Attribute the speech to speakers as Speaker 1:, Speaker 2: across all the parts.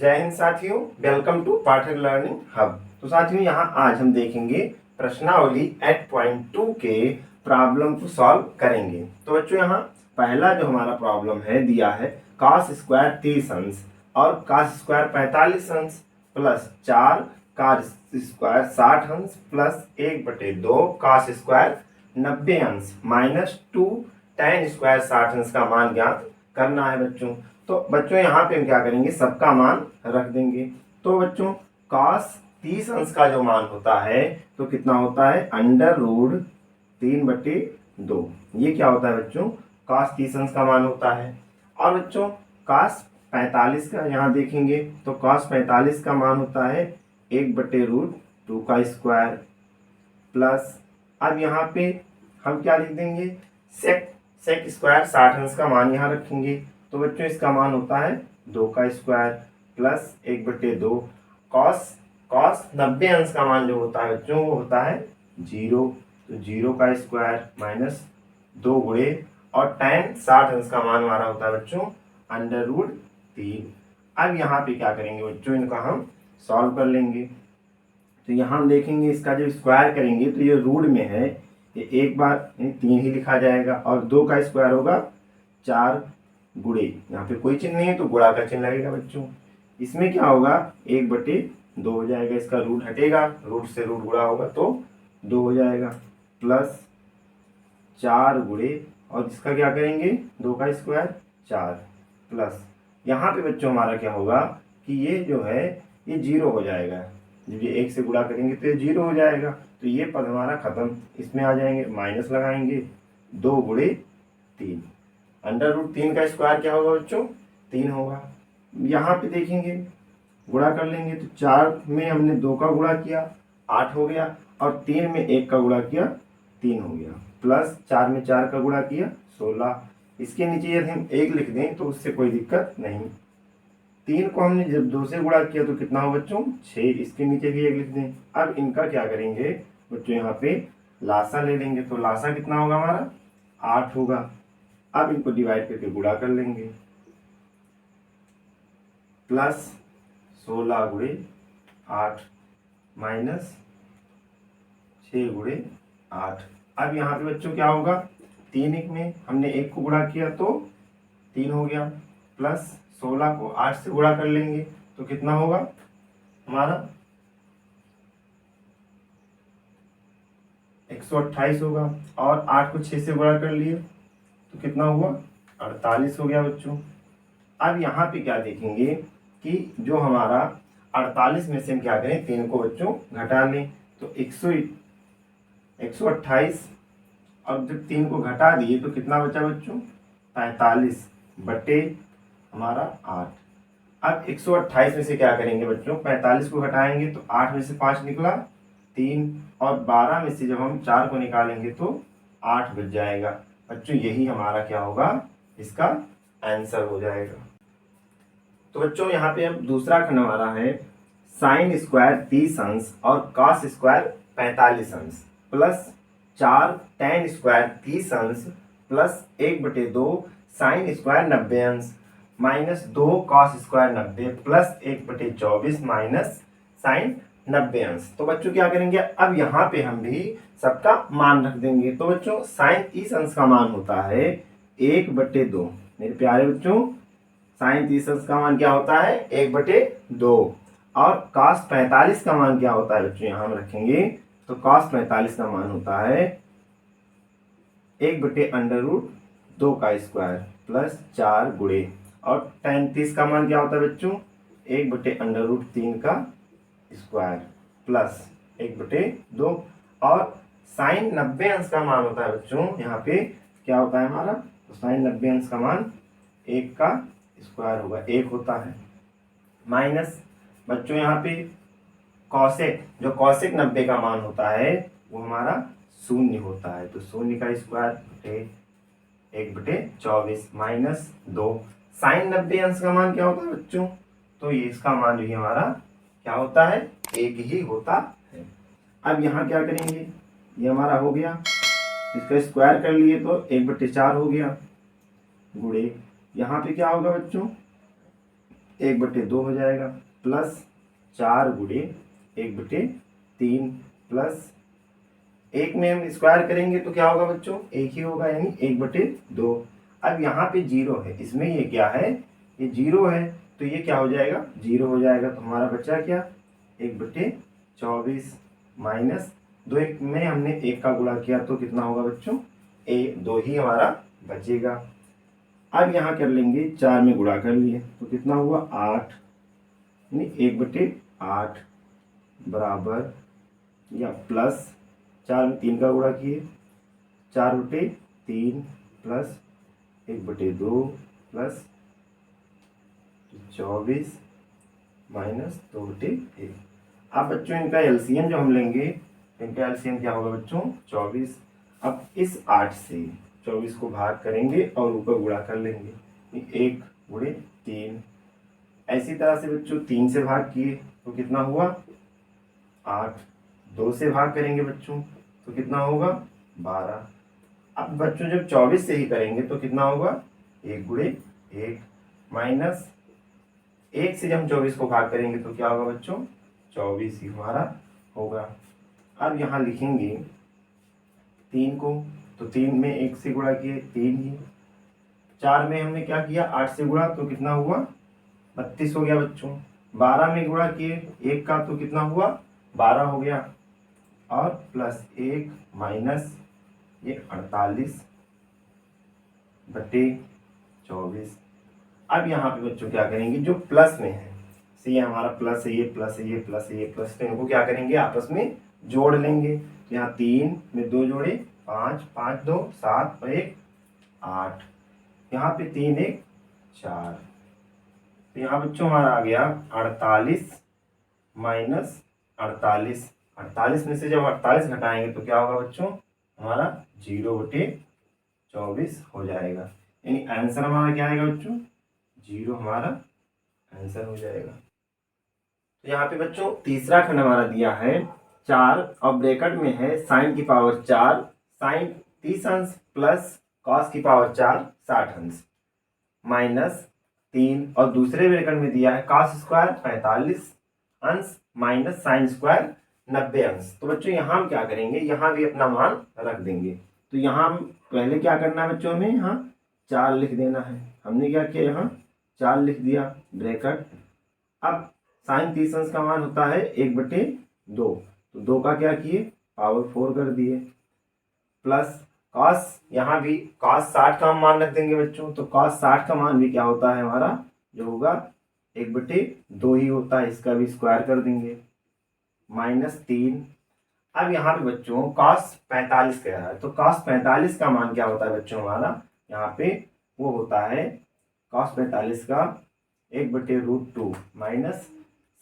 Speaker 1: जय हिंद साथियों, welcome to Pathak learning hub. तो साथियों यहाँ आज हम देखेंगे प्रश्नावली 8.2 के प्रॉब्लम को सॉल्व करेंगे। तो बच्चों यहाँ पहला जो हमारा प्रॉब्लम है दिया है cos स्क्वायर 30 अंश और cos स्क्वायर 45 अंश प्लस 4 cos स्क्वायर 60 अंश प्लस 1/2 cos स्क्वायर 90 अंश माइनस 2 tan स्क्वायर 60 अंश का मान ज्ञात करना है बच्चों। तो बच्चों यहाँ पे हम क्या करेंगे, सबका मान रख देंगे। तो बच्चों cos 30 अंश का जो मान होता है तो कितना होता है, √3/2। ये क्या होता है बच्चों, cos 30 अंश का मान होता है। और बच्चों cos 45 का यहाँ देखेंगे तो cos 45 का मान होता है 1/√2 का स्क्वायर प्लस, अब यहाँ पे हम क्या लिख देंगे, सेक स्क्वायर 60 अंश का मान यहाँ रखेंगे। तो बच्चों इसका मान होता है 2 का स्क्वायर प्लस 1/2 कॉस 90 अंश का मान जो होता है बच्चों वो होता है 0। तो 0 का स्क्वायर माइनस 2 गुणे और tan 60 अंश का मान हमारा होता है बच्चों √3। अब यहाँ पे क्या करेंगे बच्चों, इनका हम सॉल्व कर लेंगे। तो यहाँ हम देखेंगे इसका जब स्क्वायर करेंगे तो ये रूट में है, ये एक बार 3 ही लिखा जाएगा और 2 का स्क्वायर होगा 4 गुणे, यहाँ पे कोई चिन्ह नहीं है तो गुणा का चिन्ह लगेगा बच्चों। इसमें क्या होगा 1/2 हो जाएगा, इसका रूट हटेगा, रूट से रूट गुणा होगा तो 2 हो जाएगा प्लस 4 गुणे और इसका क्या करेंगे 2 का स्क्वायर 4 प्लस, यहाँ पे बच्चों हमारा क्या होगा कि ये जो है ये 0 हो जाएगा, जब ये 1 से गुणा करेंगे तो ये 0 हो जाएगा। तो ये पद हमारा खत्म, इसमें आ जाएंगे माइनस लगाएंगे 2 गुणे 3, √3 का स्क्वायर क्या होगा बच्चों 3 होगा। यहाँ पे देखेंगे गुणा कर लेंगे तो 4 में हमने 2 का गुणा किया 8 हो गया और 3 में 1 का गुणा किया 3 हो गया प्लस 4 में 4 का गुणा किया 16। इसके नीचे यदि हम 1 लिख दें तो उससे कोई दिक्कत नहीं। 3 को हमने जब 2 से गुणा किया तो कितना हो बच्चों 6, इसके नीचे भी 1 लिख दें। अब इनका क्या करेंगे बच्चों, यहाँ पे लासा ले लेंगे तो लासा कितना होगा हमारा 8 होगा। अब इनको डिवाइड करके गुणा कर लेंगे प्लस 16 गुणे 8 माइनस 6 गुणे 8। अब यहाँ पे बच्चों क्या होगा, 3 में हमने 1 को गुणा किया तो 3 हो गया प्लस 16 को 8 से गुणा कर लेंगे तो कितना होगा हमारा 128 होगा और 8 को 6 से गुणा कर लिए तो कितना हुआ 48 हो गया बच्चों। अब यहाँ पे क्या देखेंगे कि जो हमारा 48 में से हम क्या करें 3 को बच्चों घटा लें तो 128 और जब 3 को घटा दिए तो कितना बचा बच्चों 45 बटे हमारा 8। अब 128 में से क्या करेंगे बच्चों 45 को घटाएंगे तो 8 में से 5 निकला 3 और 12 में से जब हम 4 को निकालेंगे तो 8 बच जाएगा बच्चों। यही हमारा क्या होगा, इसका आंसर हो जाएगा। तो बच्चों यहाँ पे अब दूसरा खंड हमारा है sin स्क्वायर 30 अंश और cos स्क्वायर 45 अंश प्लस 4 tan स्क्वायर 30 अंश प्लस 1/2 sin स्क्वायर 90 अंश minus 2 cos square 90 plus 1/24 minus sin 90 अंश। तो बच्चों क्या करेंगे, अब यहाँ पे हम भी सबका मान रख देंगे। तो बच्चों sin 30 अंश का मान होता है 1/2, मेरे प्यारे बच्चों sin 30 अंश का मान क्या होता है 1/2 और cos 45 का मान क्या होता है बच्चों, यहाँ हम रखेंगे तो cos 45 का मान होता है 1/√2 का स्क्वायर प्लस 4 गुणे और tan 30 का मान क्या होता है बच्चों 1/√3 का स्क्वायर प्लस 1/2 और sin 90 अंश का मान होता है बच्चों, यहाँ पे क्या होता है हमारा, तो sin 90 अंश का मान 1 का स्क्वायर होगा 1 होता है माइनस बच्चों यहाँ पे कॉसेक, जो कॉसेक 90 का मान होता है वो हमारा 0 होता है तो 0 का स्क्वायर बटे 1/24 माइनस 2। sin 90 अंश का मान क्या होता है बच्चों, तो ये इसका मान जो है हमारा क्या होता है 1 ही होता है। अब यहाँ क्या करेंगे, ये हमारा हो गया, इसका स्क्वायर कर लिए तो 1/4 हो गया गुणे यहाँ पे क्या होगा बच्चों 1/2 हो जाएगा, प्लस 4 गुणे 1/3 प्लस 1 में हम स्क्वायर करेंगे तो क्या होगा बच्चों, 1 ही होगा, यानी 1/2। अब यहाँ पे 0 है, इसमें ये क्या है, ये 0 है, तो ये क्या हो जाएगा, 0 हो जाएगा। तो हमारा बचा क्या, 1/24 माइनस 2 1 में हमने 1 का गुणा किया तो कितना होगा बच्चों, 2 ही हमारा बचेगा। अब यहाँ कर लेंगे, 4 में गुणा कर लिए तो कितना हुआ 8, यानी 1/8 बराबर या प्लस 4 में 3 का गुणा किए, 4/3 प्लस 1/2 प्लस 24 माइनस 2/1। अब बच्चों इनका एलसीएम जो हम लेंगे, इनका एलसीएम क्या होगा बच्चों, 24। अब इस 8 से 24 को भाग करेंगे और ऊपर गुणा कर लेंगे, 1/3। ऐसी तरह से बच्चों 3 से भाग किए तो कितना हुआ 8, 2 से भाग करेंगे बच्चों तो कितना होगा 12। अब बच्चों जब 24 से ही करेंगे तो कितना होगा 1/1 माइनस 1 से जब हम 24 को भाग करेंगे तो क्या होगा बच्चों, 24 ही हमारा होगा। अब यहाँ लिखेंगे 3 को, तो 3 में 1 से गुणा किए 3 ही, 4 में हमने क्या किया 8 से गुणा तो कितना हुआ 32 हो गया बच्चों, 12 में गुणा किए 1 का तो कितना हुआ 12 हो गया, और प्लस 1 माइनस ये 48/24। अब यहाँ पे बच्चों क्या करेंगे, जो प्लस में है, ये हमारा प्लस है, ये प्लस है, ये प्लस है, ये प्लस, तो इनको क्या करेंगे आपस में जोड़ लेंगे। तो यहाँ 3 में 2 जोड़े 5, 5 2 7 और 1 8, यहाँ पे 3 1 4, तो यहाँ बच्चों हमारा आ गया 48 माइनस 48। 48 में से जब 48 घटाएंगे तो क्या होगा बच्चों, हमारा 0/24 हो जाएगा, यानी आंसर हमारा क्या आएगा बच्चों, 0 हमारा आंसर हो जाएगा। तो यहाँ पे बच्चों तीसरा खंड हमारा दिया है 4 और ब्रैकेट में है sin की पावर 4 sin 30 अंश प्लस cos की पावर 4 60 अंश माइनस 3, और दूसरे ब्रैकेट में दिया है cos स्क्वायर 45 अंश माइनस sin स्क्वायर 90 अंश। तो बच्चों यहाँ हम क्या करेंगे, यहाँ भी अपना मान रख देंगे। तो यहाँ हम पहले क्या करना है बच्चों, हमें यहाँ 4 लिख देना है, हमने क्या किया यहाँ 4 लिख दिया ब्रैकेट। अब साइन 30 अंश का मान होता है 1/2, तो 2 का क्या किए पावर 4 कर दिए, प्लस cos, यहाँ भी cos 60 का हम मान रख देंगे बच्चों। तो cos 60 का मान भी क्या होता है हमारा, जो होगा 1/2 ही होता है, इसका भी स्क्वायर कर देंगे माइनस 3। अब यहाँ पे बच्चों cos 45 कह रहा है, तो cos 45 का मान क्या होता है बच्चों हमारा, यहाँ पे वो होता है cos 45 का 1/√2 माइनस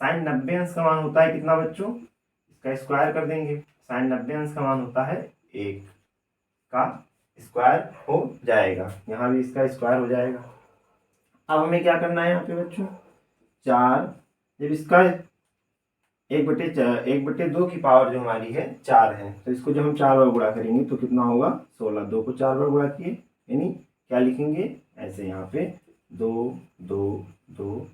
Speaker 1: साइन 90 अंश का मान होता है कितना बच्चों, इसका स्क्वायर कर देंगे, साइन 90 अंश का मान होता है 1 का स्क्वायर हो जाएगा, यहाँ भी इसका स्क्वायर हो जाएगा। अब हमें क्या करना है यहाँ पे बच्चों, 4, जब इसका 1/2 की पावर जो हमारी है 4 है, तो इसको जब हम 4 बार गुणा करेंगे तो कितना होगा 16, 2 को 4 बार गुणा किए, यानी क्या लिखेंगे ऐसे यहाँ पे 2 2 2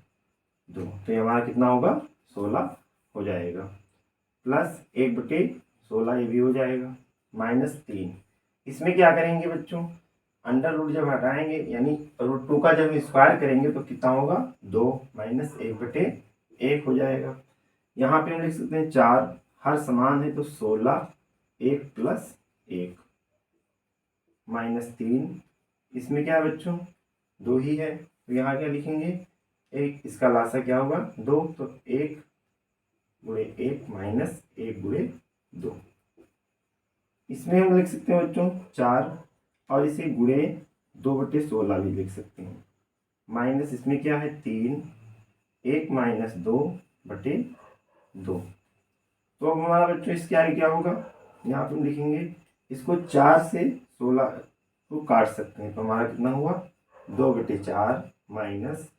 Speaker 1: 2, तो ये हमारा कितना होगा 16 हो जाएगा, प्लस 1/16 ये भी हो जाएगा, माइनस 3। इसमें क्या करेंगे बच्चों, अंडर रूट जब हटाएंगे यानी √2 का जब स्क्वायर करेंगे तो कितना होगा 2 माइनस 1/1 हो जाएगा। यहाँ पे हम लिख सकते हैं 4, हर समान है तो 16, 1 प्लस 1 माइनस 3, इसमें क्या है बच्चों 2 ही है, तो यहाँ क्या लिखेंगे 1, इसका लासा क्या होगा 2, तो 1/1 माइनस 1/2। इसमें हम लिख सकते हैं बच्चों 4, और इसे गुणे 2/16 भी लिख सकते हैं, माइनस इसमें क्या है 3, 1 माइनस 2/2। तो अब हमारा बच्चों इसके आगे क्या होगा, यहाँ पे हम लिखेंगे इसको 4 से 16 को काट सकते हैं, तो हमारा कितना हुआ 2/4 माइनस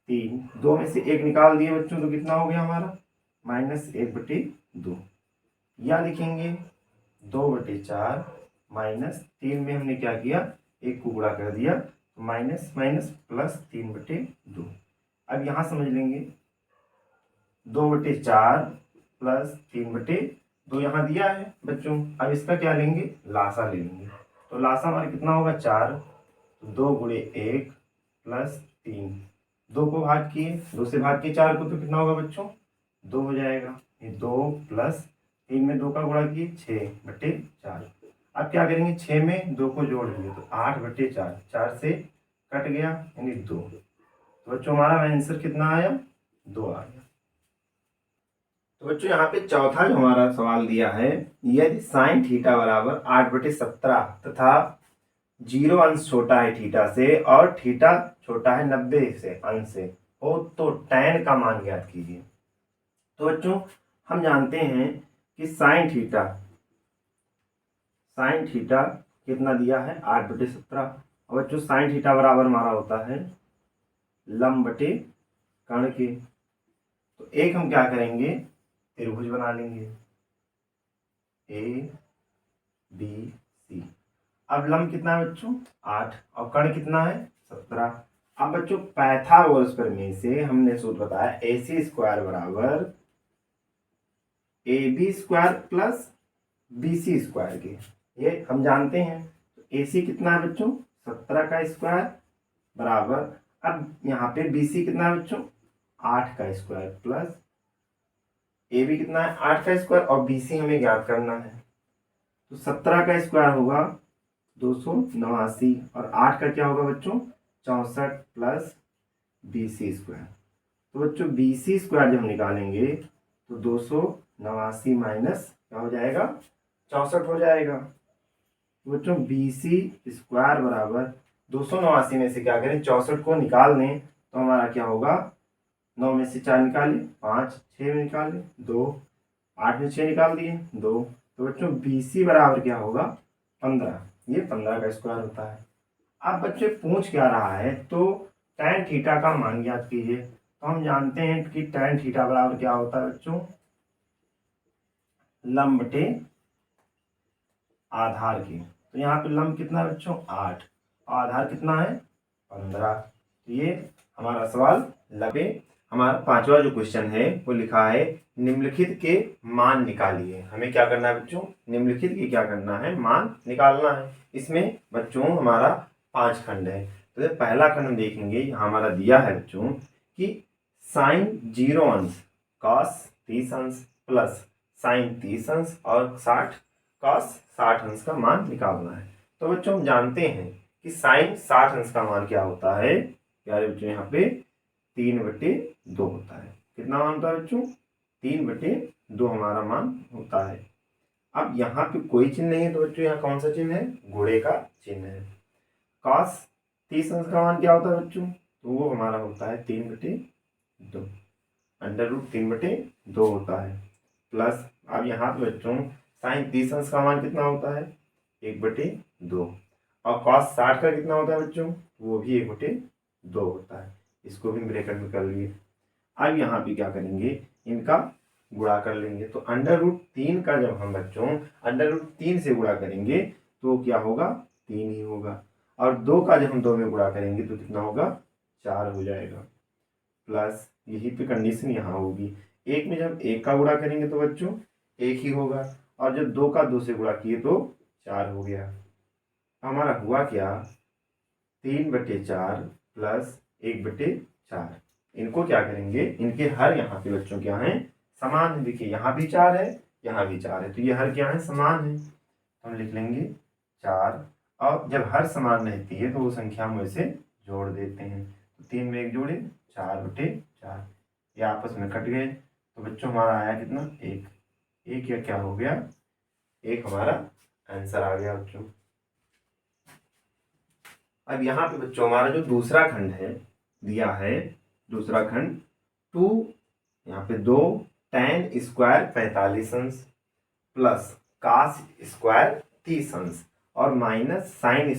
Speaker 1: 3, 2 में से 1 निकाल दिए बच्चों तो कितना हो गया हमारा माइनस 1/2, या लिखेंगे 2/4 माइनस 3 में हमने क्या किया 1 को गुणा कर दिया, तो माइनस माइनस प्लस 3/2, अब यहाँ समझ लेंगे 2/4 प्लस 3/2 यहाँ दिया है बच्चों। अब इसका क्या लेंगे, लासा ले लेंगे। तो लासा हमारा कितना होगा 4, 2 × 1 प्लस 3, 2 को भाग किए, 2 से भाग किए 4 को, तो कितना होगा बच्चों 2 हो जाएगा। ये 2 प्लस 3 में 2 का गुणा किए 6/4। अब क्या करेंगे 6 में 2 को जोड़ दिए तो 8/4, 4 से कट गया यानी 2। तो बच्चों हमारा आंसर कितना आया 2 आ गया। तो बच्चों यहाँ पे चौथा जो हमारा सवाल दिया है, यदि साइन थीटा बराबर 8/17 तथा 0 अंश छोटा है थीटा से और थीटा छोटा है 90 से अंश से हो तो tan का मान ज्ञात कीजिए। तो बच्चों हम जानते हैं कि साइन थीटा कितना दिया है 8/17। और बच्चों साइन थीटा बराबर हमारा होता है लंब बटे कर्ण के। तो एक हम क्या करेंगे त्रिभुज बना लेंगे ABC। अब लंब कितना है बच्चों 8 और कर्ण कितना है 17। अब बच्चों पाइथागोरस प्रमेय से हमने सूत्र बताया AC² बराबर AB² प्लस BC² के। ये हम जानते हैं। तो AC कितना है बच्चों 17 का स्क्वायर बराबर, अब यहाँ पे BC कितना है बच्चों 8 का स्क्वायर प्लस AB कितना है 8 का स्क्वायर और BC हमें ज्ञात करना है। तो 17 का स्क्वायर होगा 289 और 8 का क्या होगा बच्चों 64 प्लस BC²। तो बच्चों BC² जब हम निकालेंगे तो 289 माइनस क्या हो जाएगा 64 हो जाएगा। तो बच्चों BC² बराबर 289 में से क्या करें 64 को निकाल दें तो हमारा क्या होगा 9 में से 4 निकाले 5, 6 में निकाले 2, 8 में 6 निकाल दिए 2। तो बच्चों BC बराबर क्या होगा 15। ये 15 का स्क्वायर होता है। अब बच्चे पूछ क्या रहा है तो tan थीटा का मान ज्ञात कीजिए। तो हम जानते हैं कि tan थीटा बराबर क्या होता है बच्चों लंब बटे आधार के। तो यहाँ पे लंब कितना है बच्चों 8 और आधार कितना है 15। तो ये हमारा सवाल लगे। हमारा पांचवा जो क्वेश्चन है वो लिखा है निम्नलिखित के मान निकालिए। हमें क्या करना है बच्चों निम्नलिखित के क्या करना है मान निकालना है। इसमें बच्चों हमारा 5 खंड है। तो ये पहला खंड देखेंगे यहाँ हमारा दिया है बच्चों कि साइन 0 अंश कॉस 30 अंश प्लस साइन 30 अंश और 60 कॉस 60 अंश का मान निकालना है। तो बच्चों हम जानते हैं कि साइन 60 अंश का मान क्या होता है प्यारे बच्चों यहाँ पे 3/2 होता है। कितना मान होता है बच्चों 3/2 हमारा मान होता है। अब यहाँ पे कोई चिन्ह नहीं है तो बच्चों यहाँ कौन सा चिन्ह है घोड़े का चिन्ह है। कॉस 30 अंश का मान क्या होता है बच्चों तो वो हमारा होता है 3/2 √3/2 होता है प्लस अब यहाँ पे बच्चों साइन 30 अंश का मान कितना होता है 1/2 और कॉस 60 का कितना होता है बच्चों वो भी 1/2 होता है। इसको भी ब्रैकेट में कर लिए। अब यहाँ पे क्या करेंगे इनका गुणा कर लेंगे। तो √3 का जब हम बच्चों √3 से गुणा करेंगे तो क्या होगा 3 ही होगा और 2 का जब हम 2 में गुणा करेंगे तो कितना होगा 4 हो जाएगा प्लस यही पे कंडीशन यहाँ होगी। 1 में जब 1 का गुणा करेंगे तो बच्चों 1 ही होगा और जब 2 का 2 से गुणा किए तो 4 हो गया। हमारा हुआ क्या 3/4 प्लस 1/4। इनको क्या करेंगे इनके हर यहाँ पे बच्चों क्या है समान है। देखिए यहाँ भी 4 है यहाँ भी 4 है तो ये हर क्या है समान है। तो हम लिख लेंगे 4 और जब हर समान रहती है तो वो संख्या हम वैसे जोड़ देते हैं। तो 3 में 1 जोड़े 4/4 ये आपस में कट गए। तो बच्चों हमारा आया कितना 1 या क्या हो गया 1 हमारा आंसर आ गया बच्चों। अब यहाँ पे बच्चों हमारा जो दूसरा खंड है दिया है दूसरा खंड 2 यहाँ पे 2 tan² 45 अंश प्लस cos² 30 अंश और माइनस sin²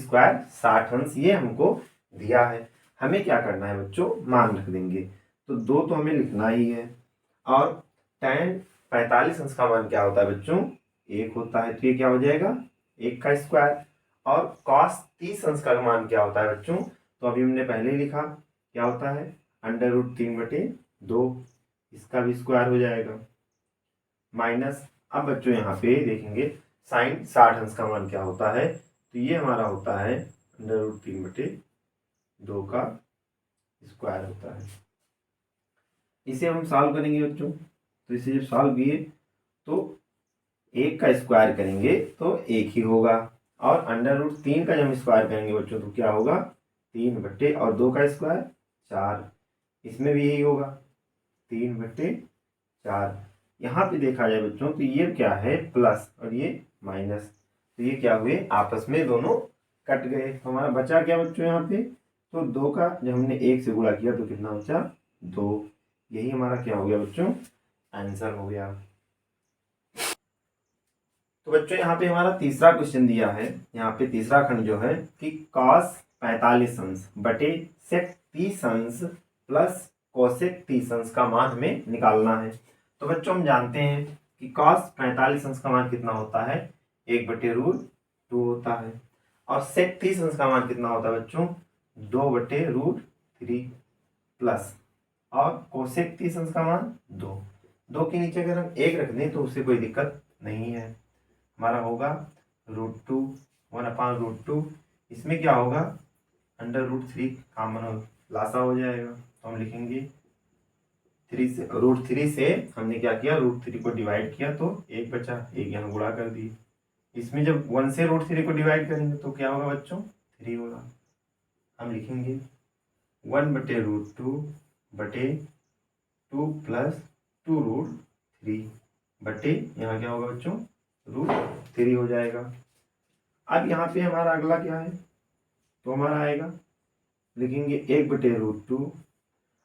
Speaker 1: 60 अंश ये हमको दिया है। हमें क्या करना है बच्चों मान रख देंगे। तो 2 तो हमें लिखना ही है और tan 45 अंश का मान क्या होता है बच्चों 1 होता है। तो ये क्या हो जाएगा 1 का स्क्वायर और cos 30 अंश का मान क्या होता है बच्चों तो अभी हमने पहले ही लिखा क्या होता है √3/2, इसका भी स्क्वायर हो जाएगा, माइनस। अब बच्चों यहाँ पे देखेंगे साइन 60 अंश का मान क्या होता है, तो ये हमारा होता है √3/2 का स्क्वायर होता है। इसे हम सॉल्व करेंगे बच्चों, तो इसे जब सॉल्व किए तो 1 का स्क्वायर करेंगे तो 1 ही होगा, और √3 का जब हम स्क्वायर करेंगे बच्चों तो क्या होगा, 3/2 का स्क्वायर 4, इसमें भी यही होगा 3/4। यहाँ पे देखा जाए बच्चों तो ये क्या है प्लस और ये माइनस, तो ये क्या हुए आपस में दोनों कट गए, तो हमारा बचा क्या बच्चों यहाँ पे, तो 2 का जब हमने 1 से गुणा किया तो कितना बचा 2, यही हमारा क्या हो गया बच्चों आंसर हो गया। तो बच्चों यहाँ पे हमारा तीसरा क्वेश्चन दिया है, यहाँ पे तीसरा खंड जो है कि cos 45 अंश बटे sec 30 अंश प्लस कोसेक 30 अंश का मान हमें निकालना है। तो बच्चों हम जानते हैं कि cos 45 अंश का मान कितना होता है, 1/√2 होता है, और sec 30 अंश का मान कितना होता है बच्चों, 2/√3 प्लस, और कोसेक 30 अंश का मान 2 के नीचे अगर हम 1 रख दें तो उससे कोई दिक्कत नहीं है, हमारा होगा √2 1/√2, इसमें क्या होगा √3 कॉमन लासा हो जाएगा, तो हम लिखेंगे 3 से √3 से हमने क्या किया √3 को डिवाइड किया तो 1 बचा, 1 यहाँ गुणा कर दिए, इसमें जब 1 से √3 को डिवाइड करेंगे तो क्या होगा बच्चों 3 होगा, हम लिखेंगे 1/√2 बटे 2 प्लस 2√3 बटे यहाँ क्या होगा बच्चों √3 हो जाएगा। अब यहाँ पे हमारा अगला क्या है, तो हमारा आएगा लिखेंगे 1/√2,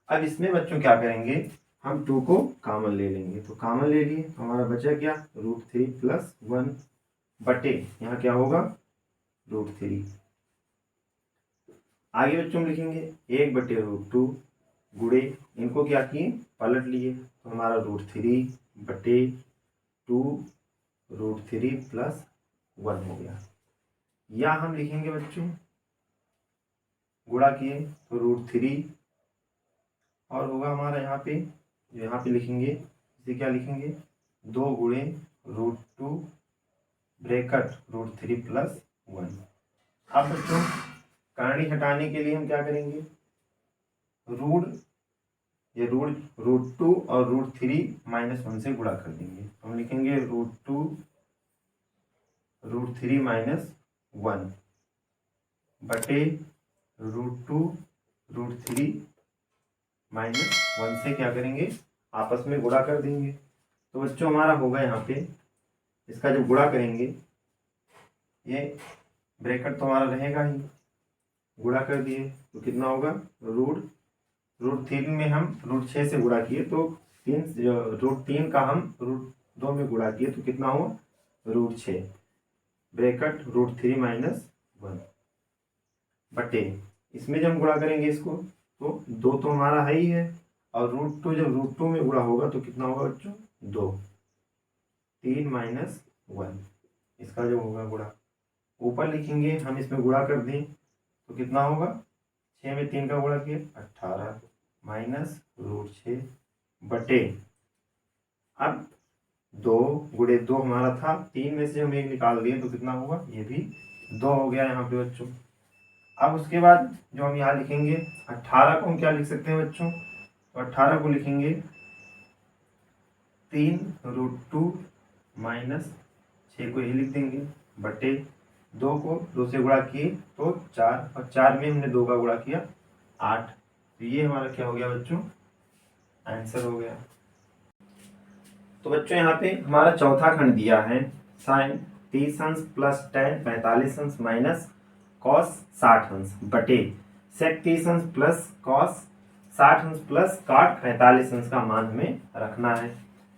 Speaker 1: अब इसमें बच्चों क्या करेंगे हम 2 को कॉमन ले लेंगे, तो कॉमन ले लिए तो हमारा बचा क्या √3 प्लस 1 बटे यहाँ क्या होगा √3। आगे बच्चों हम लिखेंगे 1/√2 गुणे इनको क्या किए पलट लिए, तो हमारा √3 बटे 2 √3 प्लस 1 हो गया, या हम लिखेंगे बच्चों गुणा किए तो √3 और होगा हमारा यहाँ पे लिखेंगे इसे क्या लिखेंगे 2 गुणे √2 ब्रैकेट √3 प्लस 1। अब बच्चों करणी हटाने के लिए हम क्या करेंगे √2 और √3 -1 से गुणा कर देंगे, हम लिखेंगे √2 √3 -1 बटे √2 √3 -1 से क्या करेंगे आपस में गुणा कर देंगे, तो बच्चों हमारा होगा यहाँ पे इसका जब गुणा करेंगे ये ब्रैकेट तो हमारा रहेगा ही, गुणा कर दिए तो कितना होगा √3 में हम √6 से गुणा किए तो √3 का हम √2 में गुणा किए तो कितना हुआ √6 ब्रैकेट √3 -1 बटे इसमें जब हम गुणा करेंगे इसको तो 2 तो हमारा है ही है, और √2 जब √2 में गुणा होगा तो कितना होगा बच्चों 2 3 -1 इसका जो होगा गुणा ऊपर लिखेंगे हम इसमें गुणा कर दें तो कितना होगा 6 में 3 का गुणा किया 18 माइनस √6 बटे अब 2 गुणे 2 हमारा था 3 में से हम 1 निकाल दिए तो कितना हुआ ये भी 2 हो गया यहाँ पे बच्चों। अब उसके बाद जो हम यहाँ लिखेंगे 18 को हम क्या लिख सकते हैं बच्चों, तो 18 को लिखेंगे 3√2 -6 को यही लिख देंगे बटे 2 को 2 से गुणा किए तो 4 और 4 में हमने 2 का गुणा किया 8, तो ये हमारा क्या हो गया बच्चों आंसर हो गया। तो बच्चों यहाँ पे हमारा चौथा खंड दिया है साइन 30 अंश प्लस tan 45 अंश माइनस कॉस 60 अंश बटे सेक 30 अंश प्लस कॉस 60 अंश प्लस काट 45 अंश का मान हमें रखना है।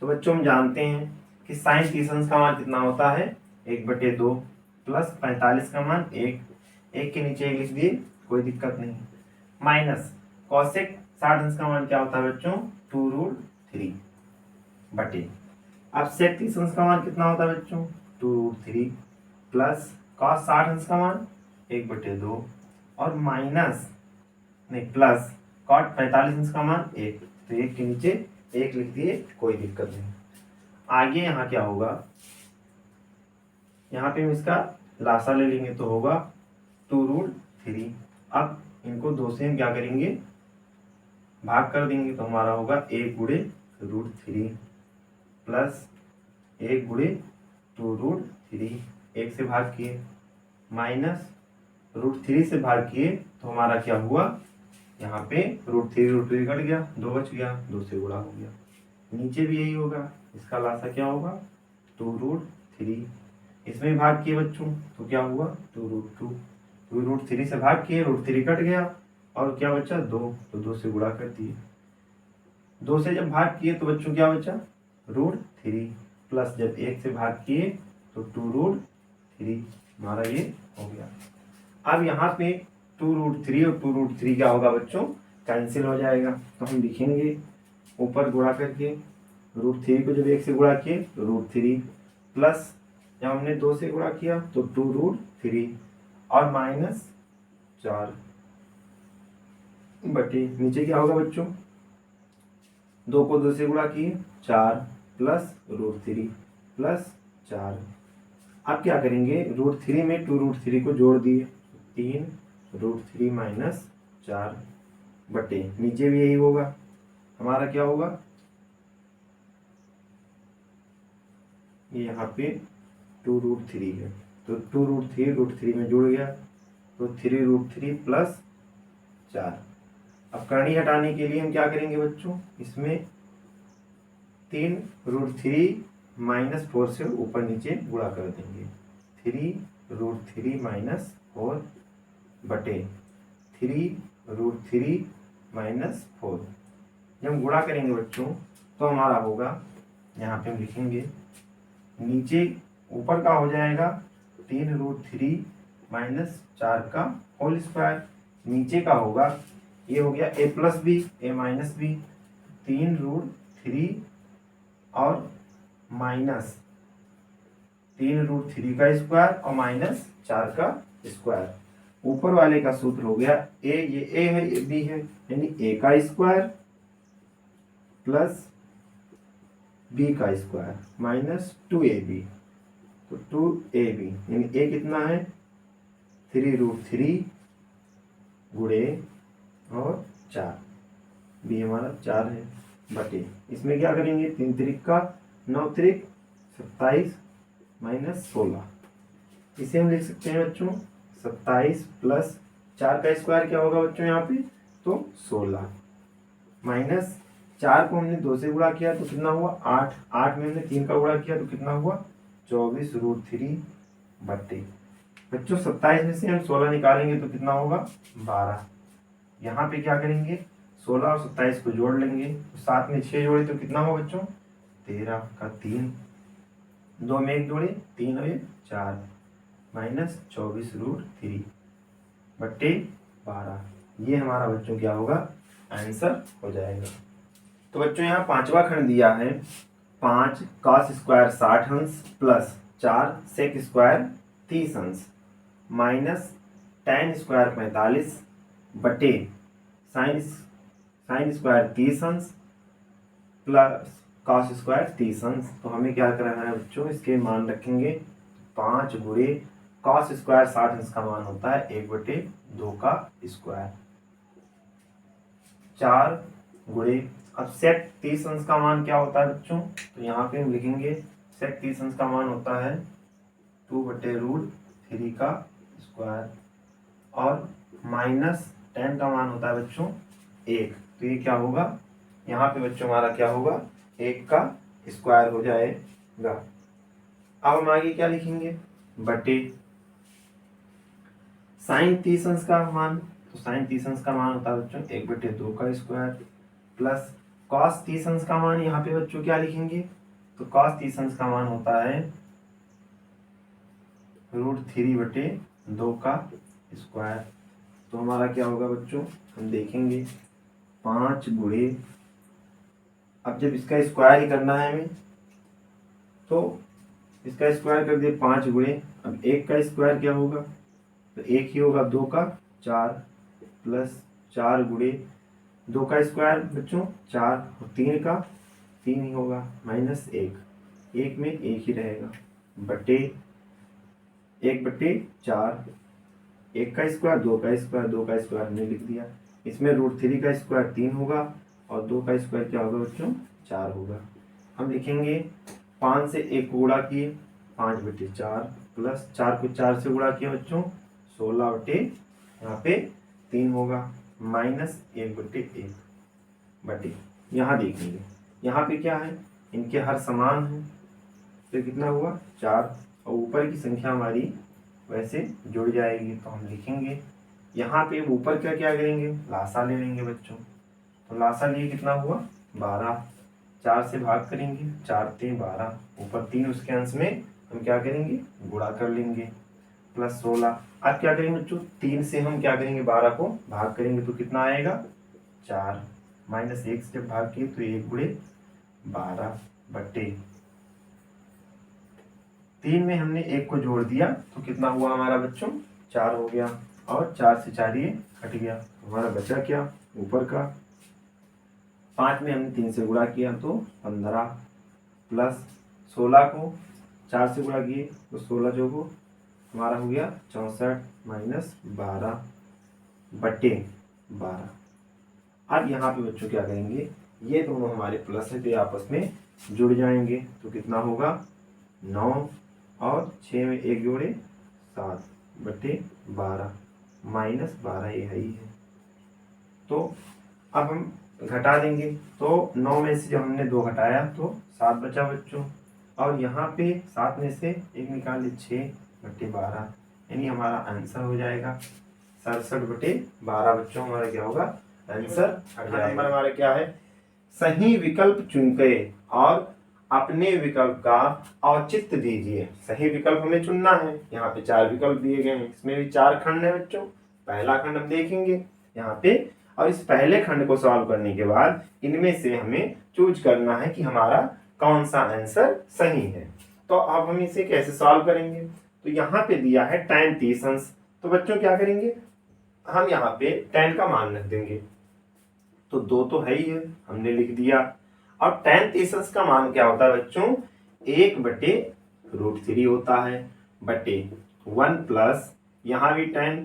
Speaker 1: तो बच्चों हम जानते हैं कि साइन 30 अंश का मान कितना होता है 1/2 प्लस 45 का मान 1 के नीचे 1 लिख दिए कोई दिक्कत नहीं, माइनस कॉसेक 60 अंश का मान क्या होता है बच्चों 2√3 बटे अब सेक 30 अंश का मान कितना होता है बच्चों 2√3 प्लस कॉस 60 अंश का मान 1/2 और माइनस नहीं प्लस कॉट 45 अंश का मान 1, तो 1 के नीचे 1 लिख दिए, कोई दिक्कत नहीं। आगे यहाँ क्या होगा, यहाँ पे हम इसका लासा ले लेंगे तो होगा 2√3। अब इनको 2 से हम क्या करेंगे, भाग कर देंगे, तो हमारा होगा 1 गुणे √3 प्लस 1 गुणे 2√3, 1 से भाग किए, माइनस √3 से भाग किए, तो हमारा क्या हुआ, यहाँ पे √3 कट गया, 2 बच गया, 2 से गुणा हो गया। नीचे भी यही होगा, इसका लासा क्या होगा 2√3, इसमें भाग किए बच्चों तो क्या हुआ 2√2, 2√3 से भाग किए, √3 कट गया और क्या बचा 2, तो 2 से गुणा कर दिए, 2 से जब भाग किए तो बच्चों क्या बचा √3, प्लस जब 1 से भाग किए तो 2√3, हमारा ये हो गया। अब यहाँ पे 2√3 और 2√3 क्या होगा बच्चों, कैंसिल हो जाएगा, तो हम लिखेंगे ऊपर गुणा करके, √3 को जब 1 से गुणा किए तो √3, प्लस जब हमने 2 से गुणा किया तो 2√3 और माइनस 4 बटे नीचे क्या होगा बच्चों, 2 को 2 से गुणा किए 4 प्लस √3 प्लस 4। अब क्या करेंगे, √3 में 2√3 को जोड़ दिए, 3√3 माइनस 4 बटे नीचे भी यही होगा, हमारा क्या होगा, ये यहाँ पे 2√3 है, तो 2√3 √3 में जुड़ गया, तो 3√3 प्लस 4। अब करनी हटाने के लिए हम क्या करेंगे बच्चों, इसमें 3√3 माइनस 4 से ऊपर नीचे गुणा कर देंगे, 3√3 माइनस 4 बटे 3√3 माइनस 4। जब हम गुणा करेंगे बच्चों तो हमारा होगा, यहाँ पे हम लिखेंगे, नीचे ऊपर का हो जाएगा 3√3 माइनस 4 का होल स्क्वायर, नीचे का होगा, ये हो गया a plus B a minus B, 3√3 और माइनस 3√3 का स्क्वायर और माइनस 4 का स्क्वायर। ऊपर वाले का सूत्र हो गया a, ये a है ये b है, यानी a का स्क्वायर प्लस b का स्क्वायर माइनस 2ab, तो 2ab यानी a कितना है 3√3 गुणे और 4, b हमारा 4 है बटे, इसमें क्या करेंगे 3 त्रिक का 9 त्रिक 27 माइनस 16, इसे हम लिख सकते हैं बच्चों 27 प्लस 4 का स्क्वायर क्या होगा बच्चों यहाँ पे, तो 16 माइनस 4 को हमने 2 से गुणा किया तो कितना हुआ 8, 8 में हमने 3 का गुणा किया तो कितना हुआ 24√3 बट्टे बच्चों 27 में से हम 16 निकालेंगे तो कितना होगा 12। यहाँ पे क्या करेंगे 16 और 27 को जोड़ लेंगे, तो 7 में 6 जोड़े तो कितना हुआ बच्चों 13 का 3, 2 में 1 जोड़े 3 और 4 माइनस 24√3 बट्टे 12, ये हमारा बच्चों क्या होगा आंसर हो जाएगा। तो बच्चों यहाँ पांचवा खंड दिया है, 5 cos स्क्वायर 60 अंश प्लस 4 sec स्क्वायर 30 अंश माइनस tan स्क्वायर 45 बटे साइन स्क्वायर 30 अंश प्लस cos स्क्वायर 30 अंश। तो हमें क्या करना है बच्चों, इसके मान रखेंगे 5 गुणे cos स्क्वायर 60 अंश का मान होता है 1/2 का स्क्वायर, 4 गुणे, अब sec 30 अंश का मान क्या होता है बच्चों, तो यहाँ पे हम लिखेंगे sec 30 अंश का मान होता है 2/√3 का स्क्वायर और माइनस tan का मान होता है बच्चों 1, तो ये क्या होगा यहाँ पे बच्चों हमारा क्या होगा 1 का स्क्वायर हो जाएगा। अब हम आगे क्या लिखेंगे बटे साइन 30 अंश का मान, तो साइन 30 अंश का मान होता है बच्चों 1/2 का स्क्वायर प्लस cos 30 अंश का मान यहाँ पे बच्चों क्या लिखेंगे, तो cos 30 अंश का मान होता है √3/2 का स्क्वायर। तो हमारा क्या होगा बच्चों, हम देखेंगे 5 गुणे, अब जब इसका स्क्वायर ही करना है हमें तो इसका स्क्वायर कर दिए 5 गुणे, अब 1 का स्क्वायर क्या होगा, तो 1 ही होगा 2 का 4 प्लस 4 गुणे 2 का स्क्वायर बच्चों 4, और 3 का 3 ही होगा, माइनस 1, 1 में 1 ही रहेगा, बटे 1/4, 1 का स्क्वायर 2 का स्क्वायर, 2 का स्क्वायर हमने लिख दिया। इसमें √3 का स्क्वायर 3 होगा, और 2 का स्क्वायर क्या होगा बच्चों 4 होगा। हम लिखेंगे 5 से 1 को गुणा किए 5/4, प्लस 4 को 4 से गुणा किया बच्चों 16 यहाँ पे 3 होगा, माइनस 1/1 बटे, यहाँ देखेंगे यहाँ पे क्या है, इनके हर समान है, तो कितना हुआ 4, और ऊपर की संख्या हमारी वैसे जुड़ जाएगी। तो हम लिखेंगे यहाँ पे ऊपर क्या क्या करेंगे, लासा ले लेंगे बच्चों। तो लासा लिए कितना हुआ 12, 4 से भाग करेंगे 4 3 12, ऊपर 3 उसके अंश में हम क्या करेंगे गुणा कर लेंगे, प्लस 16। अब क्या करेंगे बच्चों 3 से हम क्या करेंगे 12 को भाग करेंगे तो कितना आएगा 4, माइनस 1 से भाग किए तो 1/12 बटे 3 में हमने 1 को जोड़ दिया तो कितना हुआ हमारा बच्चों 4 हो गया, और 4 से 4 ये हट गया, हमारा बचा क्या ऊपर का 5 में हमने 3 से गुणा किया तो 15, प्लस 16 को 4 से गुणा किए तो 16 जो को हमारा हो गया 64, माइनस 12 बटे 12। अब यहाँ पे बच्चों क्या करेंगे, ये दोनों हमारे प्लस है तो ये आपस में जुड़ जाएंगे, तो कितना होगा 9, और 6 में 1 जोड़े 7/12, माइनस 12 ये है ही है। तो अब हम घटा देंगे, तो 9 में से जब हमने 2 घटाया तो 7 बचा बच्चों, और यहाँ पे 7 में से 1 निकाले 6/12, यानी हमारा आंसर हो जाएगा 67/12 बच्चों, हमारा क्या होगा आंसर हट जाएगा। नंबर हमारा क्या है, सही विकल्प चुनकर और अपने विकल्प का औचित्य दीजिए। सही विकल्प हमें चुनना है, यहाँ पे 4 विकल्प दिए गए हैं, इसमें भी 4 खंड है बच्चों। पहला खंड हम देखेंगे यहाँ पे, और इस पहले खंड को सॉल्व करने के बाद इनमें से हमें चूज करना है कि हमारा कौन सा आंसर सही है। तो अब हम इसे कैसे सॉल्व करेंगे, तो यहाँ पे दिया है tan 30 अंश, तो बच्चों क्या करेंगे हम यहाँ पे tan का मान रख देंगे, तो 2 तो है ही है हमने लिख दिया। अब tan 30 अंश का मान क्या होता है बच्चों 1/√3 होता है, बटे 1 प्लस यहाँ भी tan